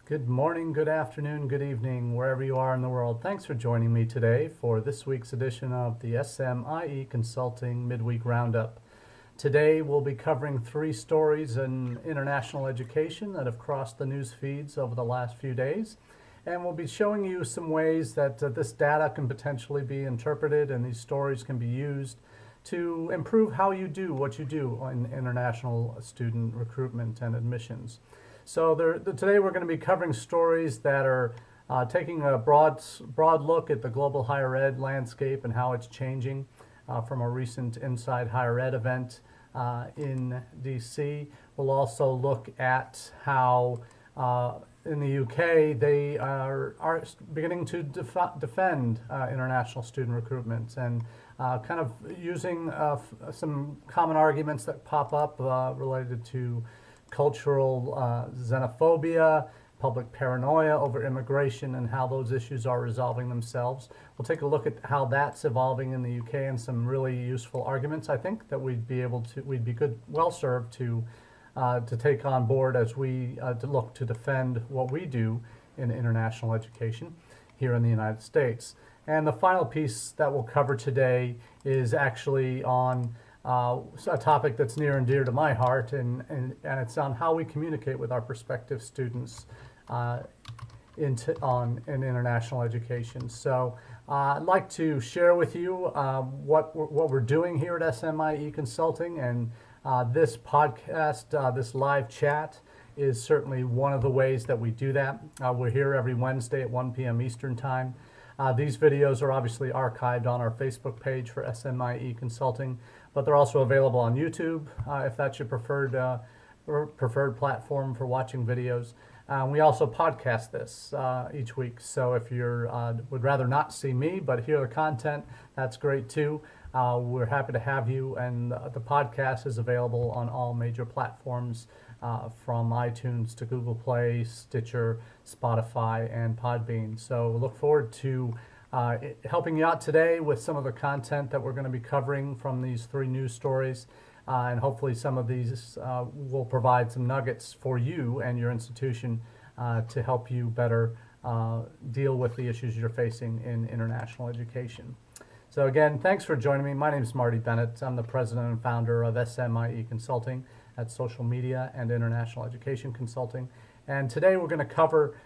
Good morning, good afternoon, good evening, wherever you are in the world. Thanks for joining me today for this week's edition of the SMIE Consulting Midweek Roundup. Today we'll be covering 3 stories in international education that have crossed the news feeds over the last few days. And we'll be showing you some ways that this data can potentially be interpreted and these stories can be used to improve how you do what you do in international student recruitment and admissions. So today we're going to be covering stories that are taking a broad look at the global higher ed landscape and how it's changing from a recent Inside Higher Ed event in DC. We'll also look at how in the UK they are beginning to defend international student recruitment and kind of using some common arguments that pop up related to cultural xenophobia, public paranoia over immigration, and how those issues are resolving themselves. We'll take a look at how that's evolving in the UK and some really useful arguments. I think that we'd be well served to take on board as we look to defend what we do in international education here in the United States. And the final piece that we'll cover today is actually on a topic that's near and dear to my heart, and it's on how we communicate with our prospective students in international education. So I'd like to share with you what we're doing here at SMIE Consulting, and this podcast, this live chat, is certainly one of the ways that we do that. We're here every Wednesday at 1 p.m. Eastern Time. These videos are obviously archived on our Facebook page for SMIE Consulting, but they're also available on YouTube if that's your preferred platform for watching videos. We also podcast this each week, so if you would rather not see me but hear the content, that's great too. We're happy to have you, and the podcast is available on all major platforms from iTunes to Google Play, Stitcher, Spotify, and Podbean. So look forward to helping you out today with some of the content that we're going to be covering from these 3 news stories. And hopefully some of these will provide some nuggets for you and your institution to help you better deal with the issues you're facing in international education. So again, thanks for joining me. My name is Marty Bennett. I'm the president and founder of SMIE Consulting at Social Media and International Education Consulting. And today we're going to cover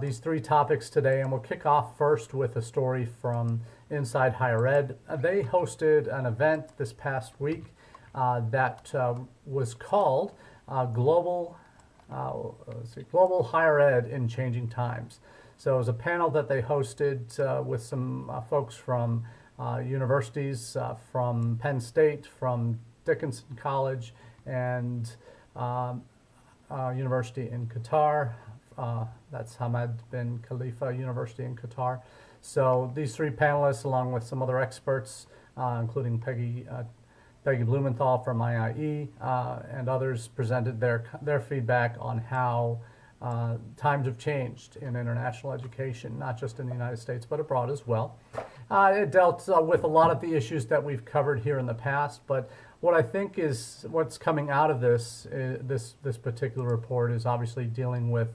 these 3 topics today, and we'll kick off first with a story from Inside Higher Ed. They hosted an event this past week that was called Global Higher Ed in Changing Times. So it was a panel that they hosted with some folks from universities, from Penn State, from Dickinson College, and University in Qatar. That's Hamad bin Khalifa University in Qatar. So these 3 panelists, along with some other experts, including Peggy Blumenthal from IIE and others, presented their feedback on how times have changed in international education, not just in the United States, but abroad as well. It dealt with a lot of the issues that we've covered here in the past, but what I think is what's coming out of this particular report is obviously dealing with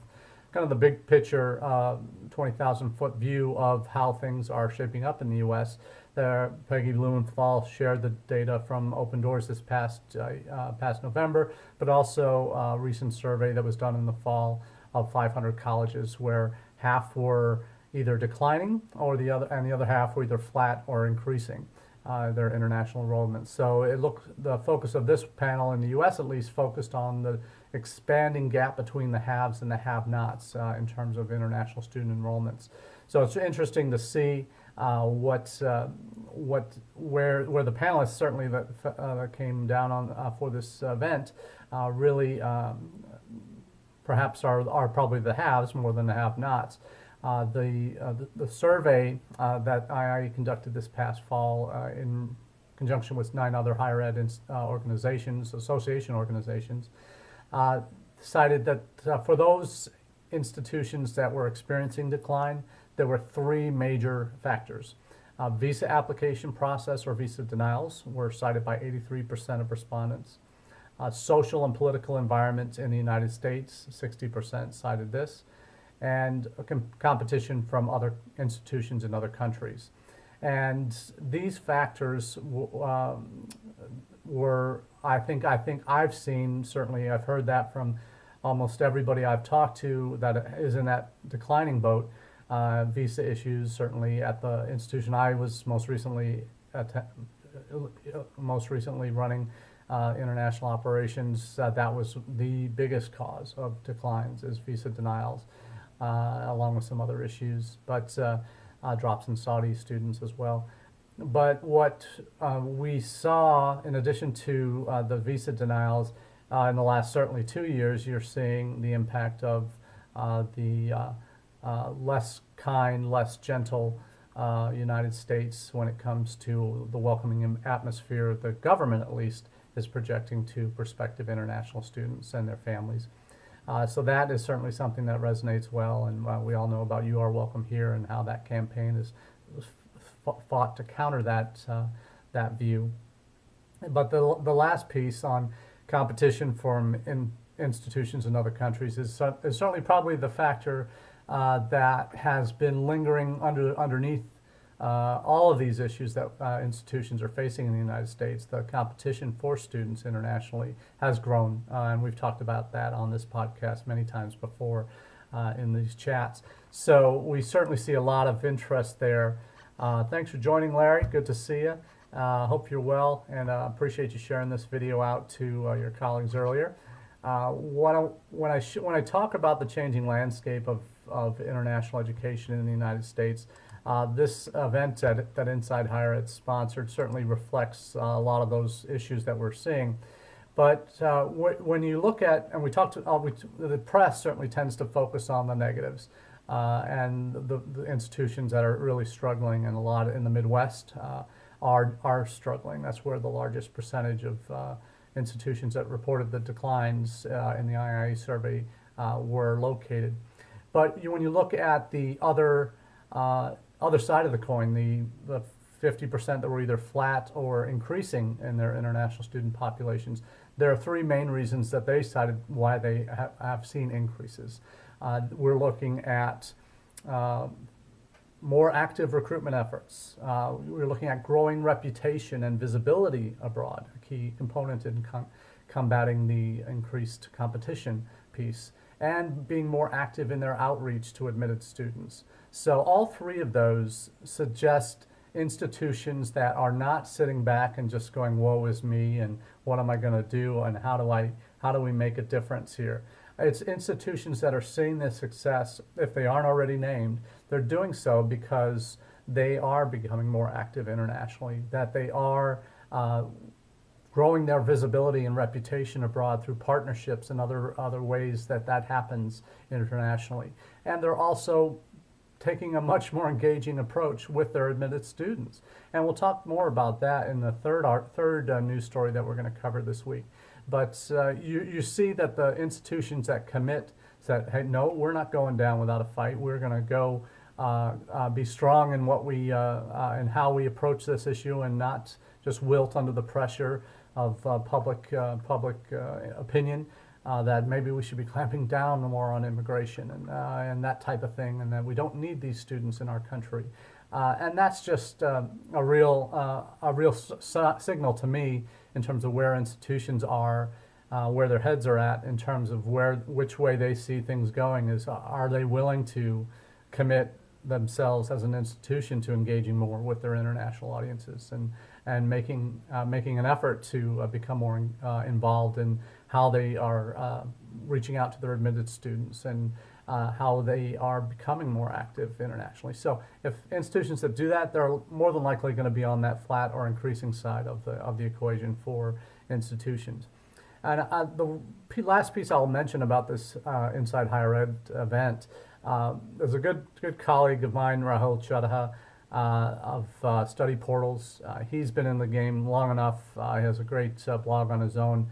kind of the big picture, 20,000-foot view of how things are shaping up in the U.S. Peggy Blumenthal shared the data from Open Doors this past November, but also a recent survey that was done in the fall of 500 colleges, where half were either declining or the other half were either flat or increasing their international enrollment. So the focus of this panel in the U.S. at least focused on the expanding gap between the haves and the have-nots in terms of international student enrollments. So it's interesting to see where the panelists certainly that came down on for this event really perhaps are probably the haves more than the have-nots. The survey that IIE conducted this past fall in conjunction with 9 other higher ed association organizations, cited that for those institutions that were experiencing decline, there were 3 major factors. Visa application process or visa denials were cited by 83% of respondents. Social and political environment in the United States, 60% cited this. and competition from other institutions in other countries. And these factors were, I think I've seen, certainly I've heard that from almost everybody I've talked to that is in that declining boat. Visa issues, certainly at the institution I was most recently running international operations. That was the biggest cause of declines, is visa denials, along with some other issues, but drops in Saudi students as well. But what we saw, in addition to the visa denials, in the last certainly 2 years, you're seeing the impact of the less kind, less gentle United States when it comes to the welcoming atmosphere the government, at least, is projecting to prospective international students and their families. So that is certainly something that resonates well, and we all know about You Are Welcome Here and how that campaign is fought to counter that view. But the last piece on competition from institutions in other countries is certainly probably the factor that has been lingering underneath all of these issues that institutions are facing in the United States. The competition for students internationally has grown, and we've talked about that on this podcast many times before in these chats. So we certainly see a lot of interest there. Thanks for joining, Larry. Good to see you. Hope you're well, and appreciate you sharing this video out to your colleagues earlier. When I talk about the changing landscape of international education in the United States, this event that Inside Higher Ed sponsored certainly reflects a lot of those issues that we're seeing. But when you look at, and we talked to, the press certainly tends to focus on the negatives and the institutions that are really struggling, and a lot in the Midwest are struggling. That's where the largest percentage of institutions that reported the declines in the IIE survey were located. But when you look at the other side of the coin, the 50% that were either flat or increasing in their international student populations, there are three main reasons that they cited why they have seen increases. We're looking at more active recruitment efforts. We're looking at growing reputation and visibility abroad, a key component in combating the increased competition piece, and being more active in their outreach to admitted students. So all three of those suggest institutions that are not sitting back and just going, woe is me, and what am I going to do, and how do we make a difference here? It's institutions that are seeing this success. If they aren't already named, they're doing so because they are becoming more active internationally, that they are growing their visibility and reputation abroad through partnerships and other ways that happens internationally. And they're also taking a much more engaging approach with their admitted students. And we'll talk more about that in the third news story that we're going to cover this week. But you see that the institutions that commit said, hey, no, we're not going down without a fight. We're going to go be strong in what we and how we approach this issue, and not just wilt under the pressure of public opinion that maybe we should be clamping down more on immigration and that type of thing, and that we don't need these students in our country. And that's just a real signal to me in terms of where institutions are, where their heads are at in terms of which way they see things going. Are they willing to commit themselves as an institution to engaging more with their international audiences and making an effort to become more involved in how they are reaching out to their admitted students, and how they are becoming more active internationally. So if institutions that do that, they're more than likely going to be on that flat or increasing side of the equation for institutions. And the last piece I'll mention about this Inside Higher Ed event, there's a good colleague of mine, Rahul Chadha, of Study Portals. He's been in the game long enough. He has a great blog on his own,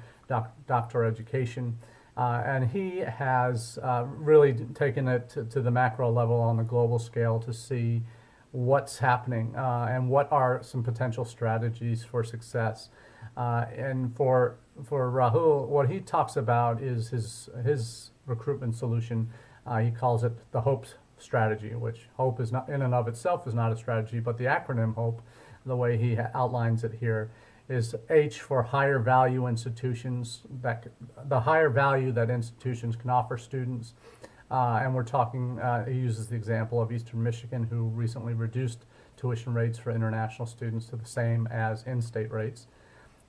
Doctor Education. And he has really taken it to the macro level on the global scale to see what's happening and what are some potential strategies for success. And for Rahul, what he talks about is his recruitment solution He calls it the HOPE strategy, which HOPE is not in and of itself is not a strategy, but the acronym HOPE, the way he outlines it here, is H for higher value institutions, the higher value that institutions can offer students. And we're talking, he uses the example of Eastern Michigan, who recently reduced tuition rates for international students to the same as in-state rates.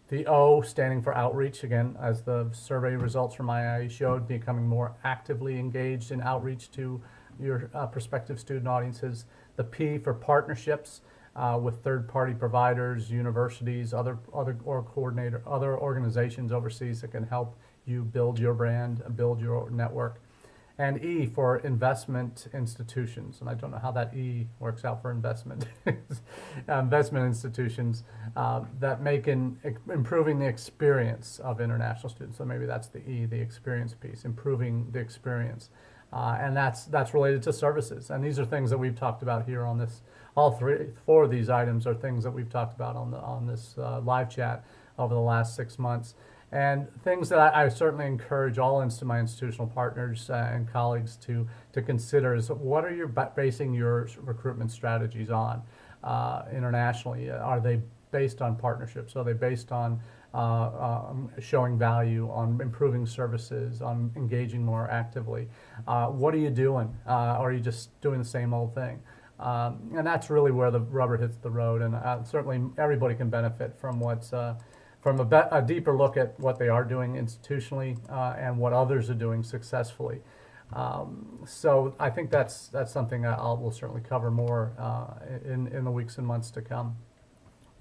The O standing for outreach, again, as the survey results from IIE showed, becoming more actively engaged in outreach to your prospective student audiences. The P for partnerships with third-party providers, universities, other organizations overseas that can help you build your brand, build your network. And E for investment institutions, and I don't know how that E works out for investment. Investment institutions that make improving the experience of international students. So maybe that's the E, the experience piece, improving the experience. And that's related to services. And these are things that we've talked about here on this. Four of these items are things that we've talked about on this live chat over the last 6 months. And things that I certainly encourage all my institutional partners and colleagues to consider is, what are you basing your recruitment strategies on internationally? Are they based on partnerships? Are they based on showing value, on improving services, on engaging more actively? What are you doing? Or are you just doing the same old thing? And that's really where the rubber hits the road. And certainly everybody can benefit from from a deeper look at what they are doing institutionally and what others are doing successfully. So I think that's something we'll certainly cover more in the weeks and months to come.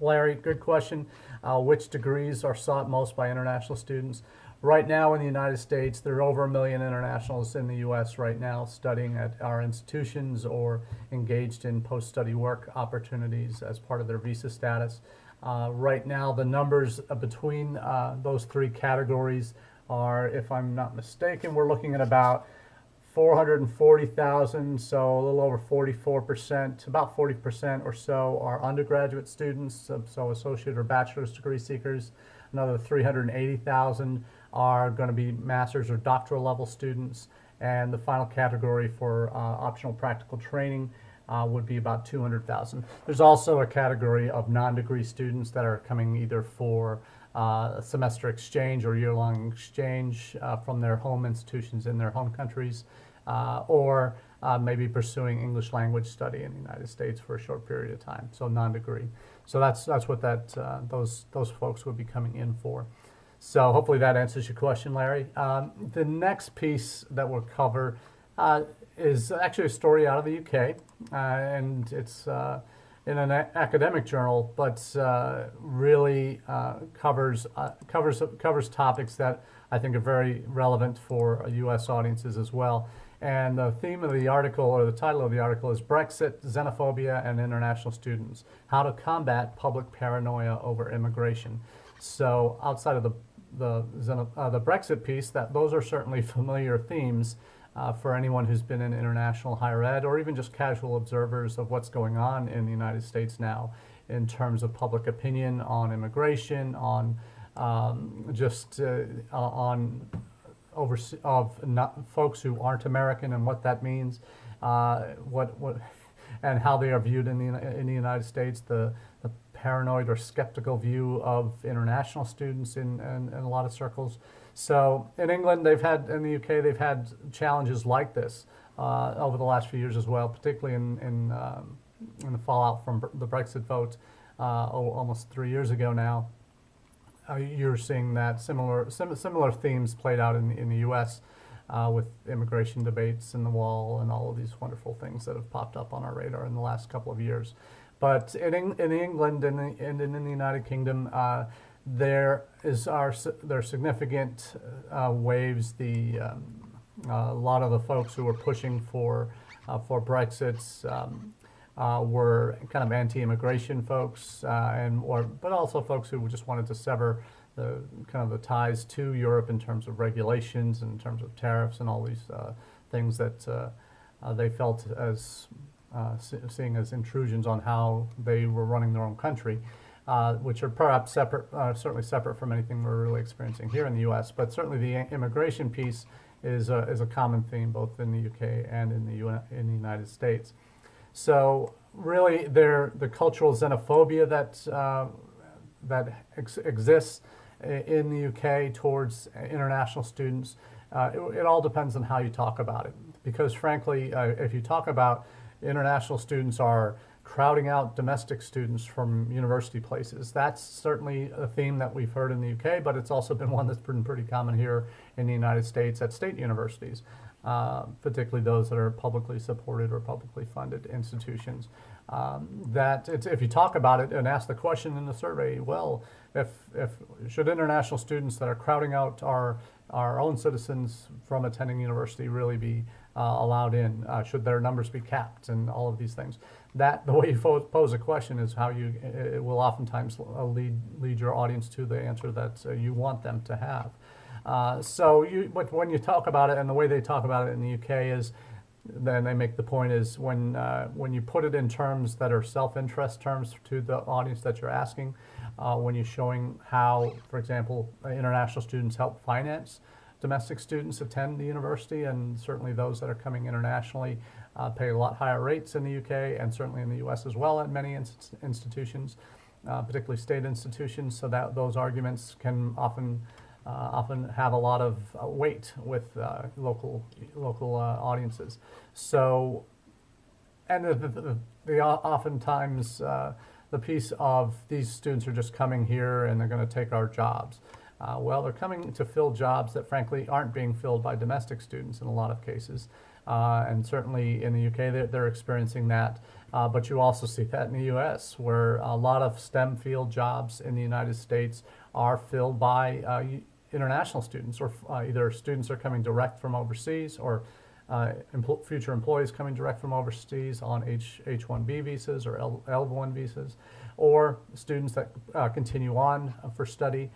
Larry, good question. Which degrees are sought most by international students? Right now in the United States, there are over 1 million internationals in the U.S. right now studying at our institutions or engaged in post-study work opportunities as part of their visa status. Right now, the numbers between those three categories are, if I'm not mistaken, we're looking at about 440,000, so a little over 44%, about 40% or so are undergraduate students, so associate or bachelor's degree seekers. Another 380,000 are going to be master's or doctoral level students. And the final category for optional practical training would be about 200,000. There's also a category of non-degree students that are coming either for a semester exchange or year-long exchange from their home institutions in their home countries, or maybe pursuing English language study in the United States for a short period of time, so non-degree. So that's what those folks would be coming in for. So hopefully that answers your question, Larry. The next piece that we'll cover is actually a story out of the UK, and it's in an academic journal, but really covers topics that I think are very relevant for U.S. audiences as well. And the theme of the article, or the title of the article, is Brexit, Xenophobia, and International Students: How to Combat Public Paranoia Over Immigration. So outside of the Brexit piece, those are certainly familiar themes for anyone who's been in international higher ed, or even just casual observers of what's going on in the United States now in terms of public opinion on immigration, on folks who aren't American and what that means, and how they are viewed in the United States, the paranoid or skeptical view of international students in a lot of circles. So in England, in the UK, they've had challenges like this over the last few years as well, particularly in the fallout from the Brexit vote almost 3 years ago now. You're seeing that similar themes played out in the U.S. With immigration debates and the wall and all of these wonderful things that have popped up on our radar in the last couple of years. But in England and in the United Kingdom, there are significant waves. A lot of the folks who were pushing for Brexit were kind of anti-immigration folks, but also folks who just wanted to sever the ties to Europe in terms of regulations and in terms of tariffs and all these things that they felt as seeing as intrusions on how they were running their own country, which are perhaps certainly separate from anything we're really experiencing here in the U.S. But certainly the immigration piece is a common theme both in the UK and in the United States. So really, the cultural xenophobia that exists in the UK towards international students, it all depends on how you talk about it. Because frankly, if you talk about international students are crowding out domestic students from university places, that's certainly a theme that we've heard in the UK, but it's also been one that's been pretty common here in the United States at state universities, particularly those that are publicly supported or publicly funded institutions. If you talk about it and ask the question in the survey, well, if should international students that are crowding out our own citizens from attending university really be allowed in? Should their numbers be capped and all of these things? The way you pose a question is how it will oftentimes lead your audience to the answer that you want them to have. But when you talk about it, and the way they talk about it in the UK is, then they make the point is when you put it in terms that are self-interest terms to the audience that you're asking, when you're showing how, for example, international students help finance domestic students attend the university, and certainly those that are coming internationally pay a lot higher rates in the UK and certainly in the US as well at many institutions, particularly state institutions, so that those arguments can often have a lot of weight with local audiences. So, and oftentimes the piece of these students are just coming here and they're going to take our jobs. Well, they're coming to fill jobs that frankly aren't being filled by domestic students in a lot of cases. And certainly in the UK they're experiencing that. But you also see that in the US, where a lot of STEM field jobs in the United States are filled by international students, or either students are coming direct from overseas, or future employees coming direct from overseas on H-1B visas or L-1 visas, or students that continue on for study,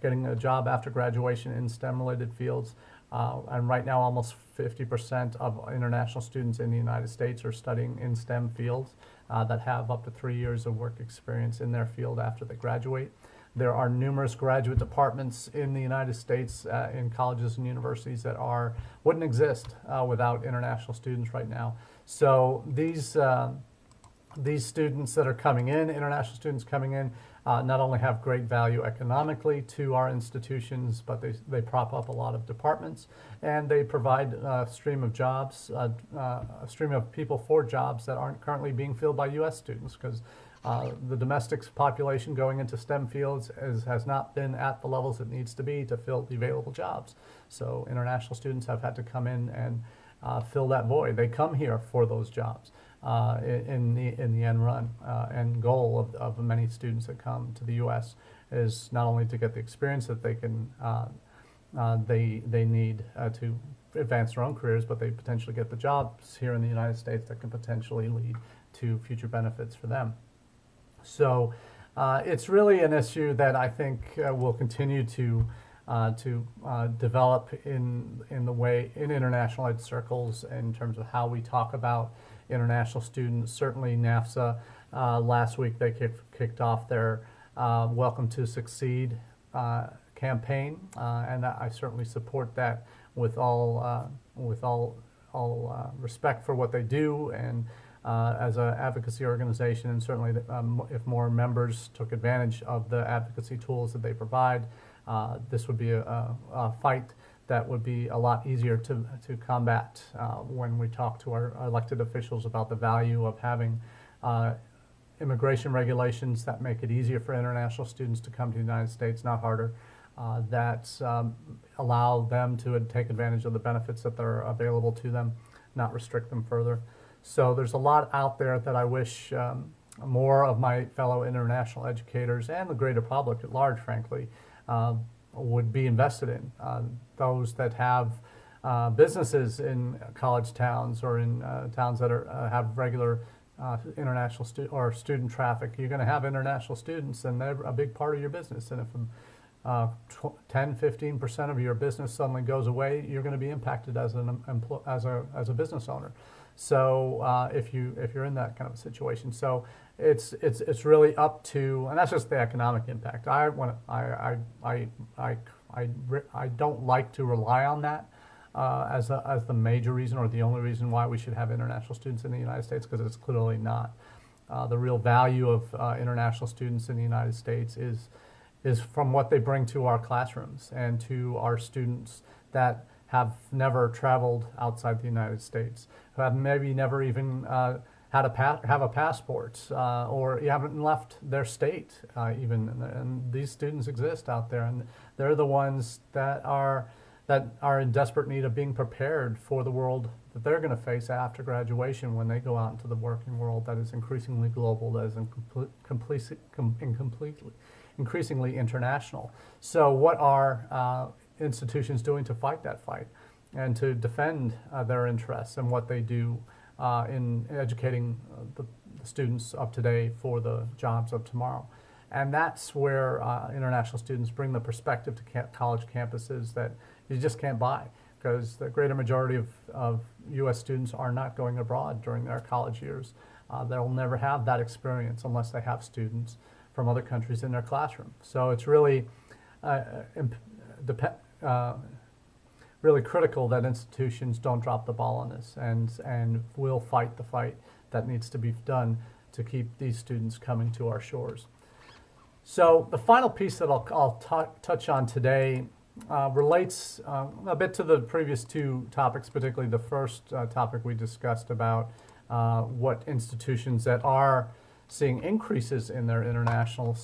getting a job after graduation in STEM-related fields. And right now, almost 50% of international students in the United States are studying in STEM fields that have up to 3 years of work experience in their field after they graduate. There are numerous graduate departments in the United States in colleges and universities that wouldn't exist without international students right now. So these students that are coming in, international students coming in, not only have great value economically to our institutions, but they prop up a lot of departments, and they provide a stream of jobs, a stream of people for jobs that aren't currently being filled by U.S. students, because the domestic population going into STEM fields has not been at the levels it needs to be to fill the available jobs. So international students have had to come in and fill that void. They come here for those jobs in the end run. End goal of many students that come to the U.S. is not only to get the experience that they need to advance their own careers, but they potentially get the jobs here in the United States that can potentially lead to future benefits for them. So it's really an issue that I think will continue to develop in international ed circles in terms of how we talk about international students. Certainly NAFSA, last week they kicked off their Welcome to Succeed campaign, and I certainly support that with all respect for what they do, and as an advocacy organization, and certainly if more members took advantage of the advocacy tools that they provide, this would be a fight that would be a lot easier to combat when we talk to our elected officials about the value of having immigration regulations that make it easier for international students to come to the United States, not harder, that allow them to take advantage of the benefits that are available to them, not restrict them further. So there's a lot out there that I wish more of my fellow international educators and the greater public at large, frankly, would be invested in. Those that have businesses in college towns or in towns that have regular international student traffic, you're going to have international students, and they're a big part of your business. And if 10-15% of your business suddenly goes away, you're going to be impacted as a business owner. So if you're in that kind of a situation, so it's really up to, and that's just the economic impact. I don't like to rely on that as the major reason or the only reason why we should have international students in the United States, because it's clearly not. The real value of international students in the United States is from what they bring to our classrooms and to our students that have never traveled outside the United States, who have maybe never even have a passport, or haven't left their state even. And these students exist out there, and they're the ones that are in desperate need of being prepared for the world that they're going to face after graduation when they go out into the working world that is increasingly global, that is increasingly international. So what are institutions doing to fight that fight and to defend their interests and what they do in educating the students of today for the jobs of tomorrow? And that's where international students bring the perspective to college campuses that you just can't buy, because the greater majority of U.S. students are not going abroad during their college years. They'll never have that experience unless they have students from other countries in their classroom. So it's really really critical that institutions don't drop the ball on this and will fight the fight that needs to be done to keep these students coming to our shores. So the final piece that I'll touch on today relates a bit to the previous two topics, particularly the first topic we discussed about what institutions that are seeing increases in their international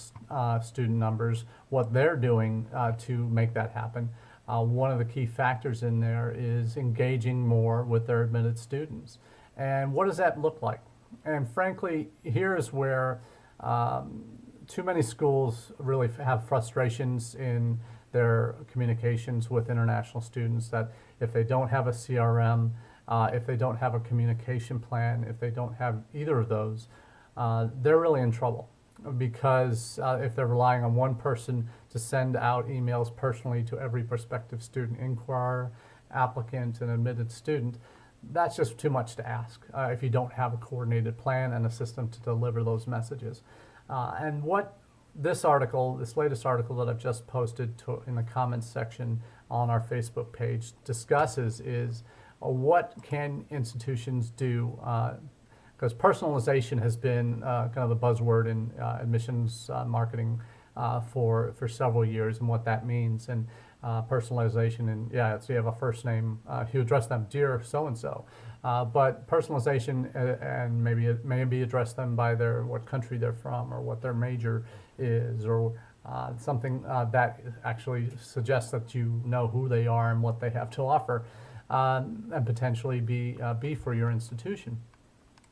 student numbers, what they're doing to make that happen. One of the key factors in there is engaging more with their admitted students. And what does that look like? And frankly, here is where too many schools really have frustrations in their communications with international students, that if they don't have a CRM, if they don't have a communication plan, if they don't have either of those, they're really in trouble. Because if they're relying on one person to send out emails personally to every prospective student, inquirer, applicant, and admitted student, that's just too much to ask if you don't have a coordinated plan and a system to deliver those messages. And what this latest article that I've just posted in the comments section on our Facebook page discusses is what can institutions do, because personalization has been kind of the buzzword in admissions marketing for several years, and what that means. And personalization, and so you have a first name, you address them, dear so-and-so. But personalization, and maybe it may be address them by what country they're from, or what their major is, or something that actually suggests that you know who they are and what they have to offer, and potentially be for your institution.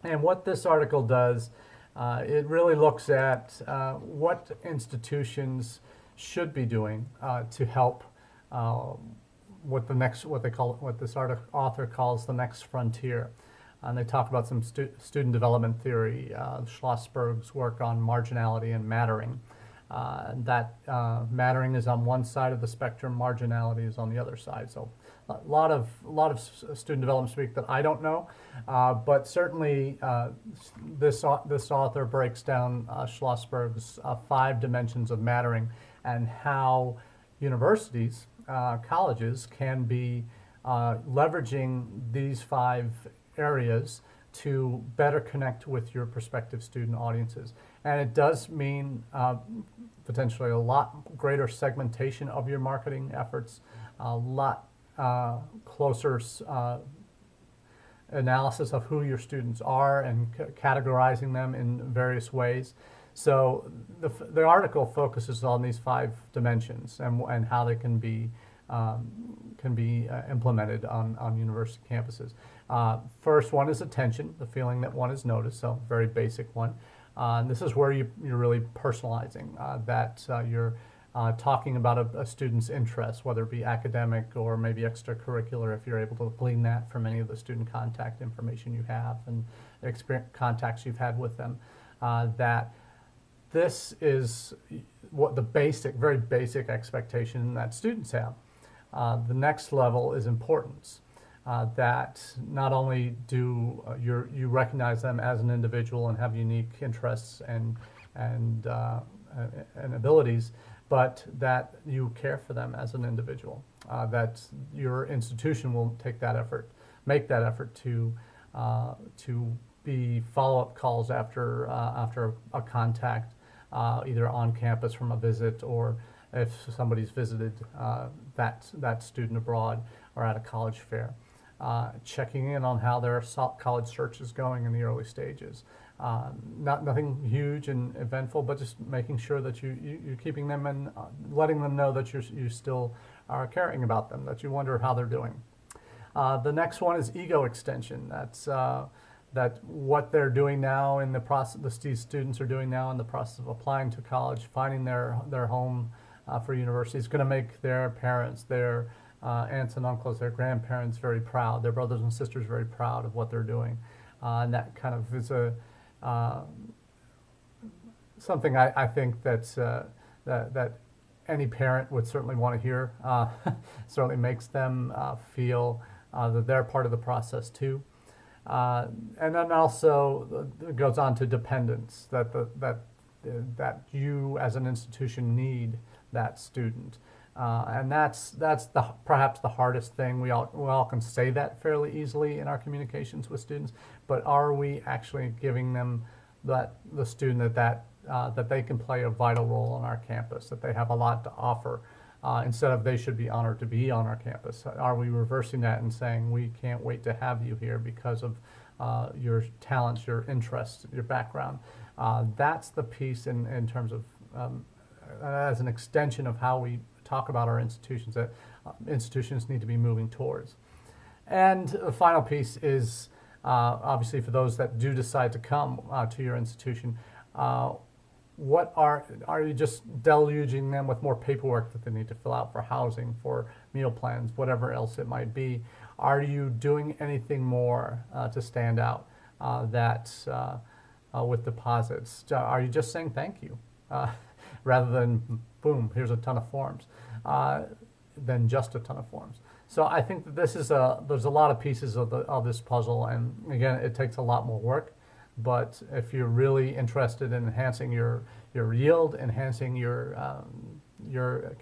And what this article does, it really looks at what institutions should be doing to help what this author calls the next frontier. And they talk about some student development theory, Schlossberg's work on marginality and mattering. Mattering is on one side of the spectrum, marginality is on the other side. So a lot of student development speak that I don't know, but certainly this author breaks down Schlossberg's 5 dimensions of mattering, and how universities, colleges can be leveraging these 5 areas to better connect with your prospective student audiences. And it does mean potentially a lot greater segmentation of your marketing efforts, a lot closer analysis of who your students are and categorizing them in various ways. So the article focuses on these 5 dimensions and how they can be implemented on university campuses. First one is attention, the feeling that one is noticed, so very basic one. And this is where you're really personalizing, that you're talking about a student's interests, whether it be academic or maybe extracurricular, if you're able to glean that from any of the student contact information you have and contacts you've had with them. That this is what the very basic expectation that students have. The next level is importance. That not only do you recognize them as an individual and have unique interests and abilities, but that you care for them as an individual. that your institution will make that effort to be follow-up calls after a contact, either on campus from a visit, or if somebody's visited that student abroad or at a college fair. Checking in on how their college search is going in the early stages. Nothing huge and eventful, but just making sure that you're keeping them and letting them know that you still are caring about them, that you wonder how they're doing. The next one is ego extension. That's that what they're doing now in the process, these students are doing now in the process of applying to college, finding their home for university is going to make their parents, their aunts and uncles, their grandparents very proud, their brothers and sisters very proud of what they're doing. And that kind of is something I think that any parent would certainly want to hear. Certainly makes them feel that they're part of the process too. And then also it goes on to dependence, that you as an institution need that student. And that's perhaps the hardest thing. We all can say that fairly easily in our communications with students, but are we actually giving them the student that they can play a vital role on our campus, that they have a lot to offer, instead of they should be honored to be on our campus? Are we reversing that and saying we can't wait to have you here because of your talents, your interests, your background? That's the piece in terms of as an extension of how we talk about our institutions, that institutions need to be moving towards. And the final piece is obviously for those that do decide to come to your institution, what are you just deluging them with more paperwork that they need to fill out for housing, for meal plans, whatever else it might be? Are you doing anything more to stand out with deposits? Are you just saying thank you rather than boom, here's a ton of forms, than just a ton of forms? So I think that there's a lot of pieces of this puzzle, and again, it takes a lot more work. But if you're really interested in enhancing your yield, enhancing your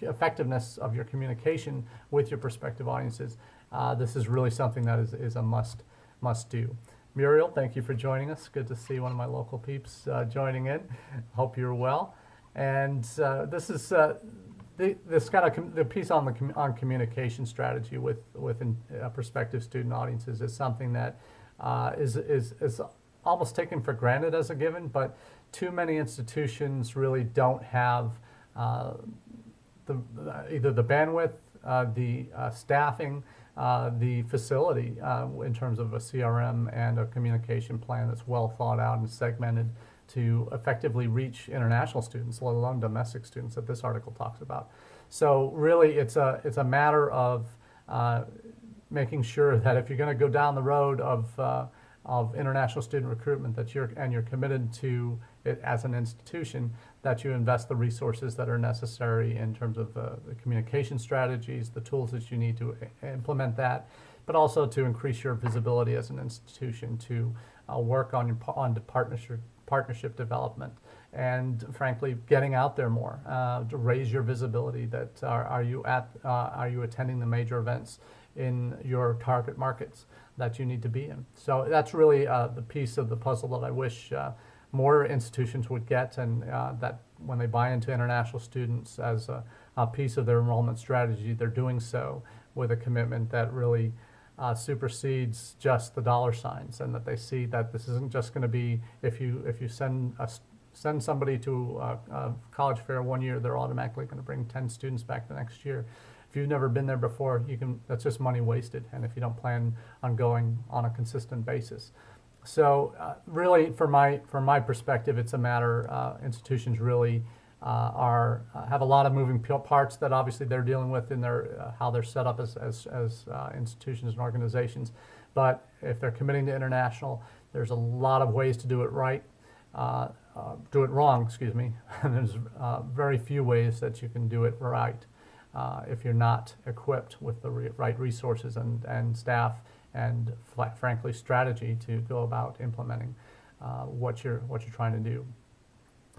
effectiveness of your communication with your prospective audiences, this is really something that is a must do. Muriel, thank you for joining us. Good to see one of my local peeps joining in. Hope you're well. And this is this kind of the piece on communication strategy with prospective student audiences is something that is almost taken for granted as a given, but too many institutions really don't have either the bandwidth, the staffing, the facility in terms of a CRM and a communication plan that's well thought out and segmented to effectively reach international students, let alone domestic students that this article talks about. So really, it's a matter of making sure that if you're going to go down the road of international student recruitment, that you're committed to it as an institution, that you invest the resources that are necessary in terms of the communication strategies, the tools that you need to implement that, but also to increase your visibility as an institution, to work on partnership development, and frankly, getting out there more to raise your visibility. That are you attending the major events in your target markets that you need to be in? So that's really the piece of the puzzle that I wish more institutions would get, and that when they buy into international students as a piece of their enrollment strategy, they're doing so with a commitment that really supersedes just the dollar signs, and that they see that this isn't just going to be if you send somebody to a college fair one year, they're automatically going to bring 10 students back the next year. If you've never been there before, that's just money wasted, and if you don't plan on going on a consistent basis. So really, from my perspective, it's a matter, institutions really have a lot of moving parts that obviously they're dealing with in their how they're set up as institutions and organizations. But if they're committing to international, there's a lot of ways to do it right, do it wrong, excuse me. And there's very few ways that you can do it right if you're not equipped with the right resources and staff and frankly strategy to go about implementing what you're trying to do.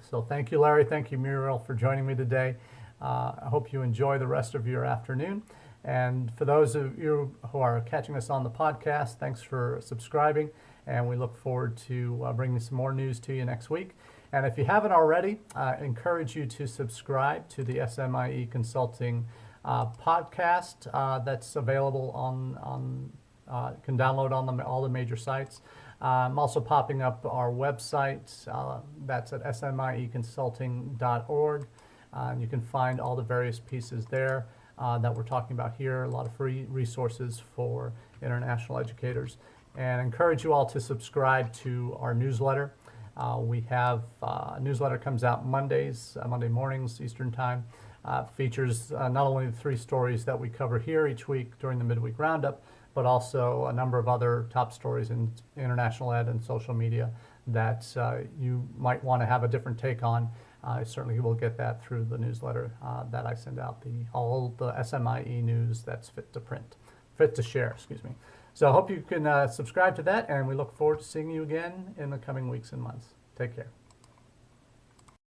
So thank you, Larry. Thank you, Muriel, for joining me today. I hope you enjoy the rest of your afternoon. And for those of you who are catching us on the podcast, thanks for subscribing, and we look forward to bringing some more news to you next week. And if you haven't already, I encourage you to subscribe to the SMIE Consulting podcast that's available can download on all the major sites. I'm also popping up our website, that's at smieconsulting.org. And you can find all the various pieces there that we're talking about here, a lot of free resources for international educators. And I encourage you all to subscribe to our newsletter. We have a newsletter comes out Monday mornings Eastern Time. Features not only the 3 stories that we cover here each week during the Midweek Roundup, but also a number of other top stories in international ed and social media that you might want to have a different take on. I certainly will get that through the newsletter that I send out, all the SMIE news that's fit to share, excuse me. So I hope you can subscribe to that, and we look forward to seeing you again in the coming weeks and months. Take care.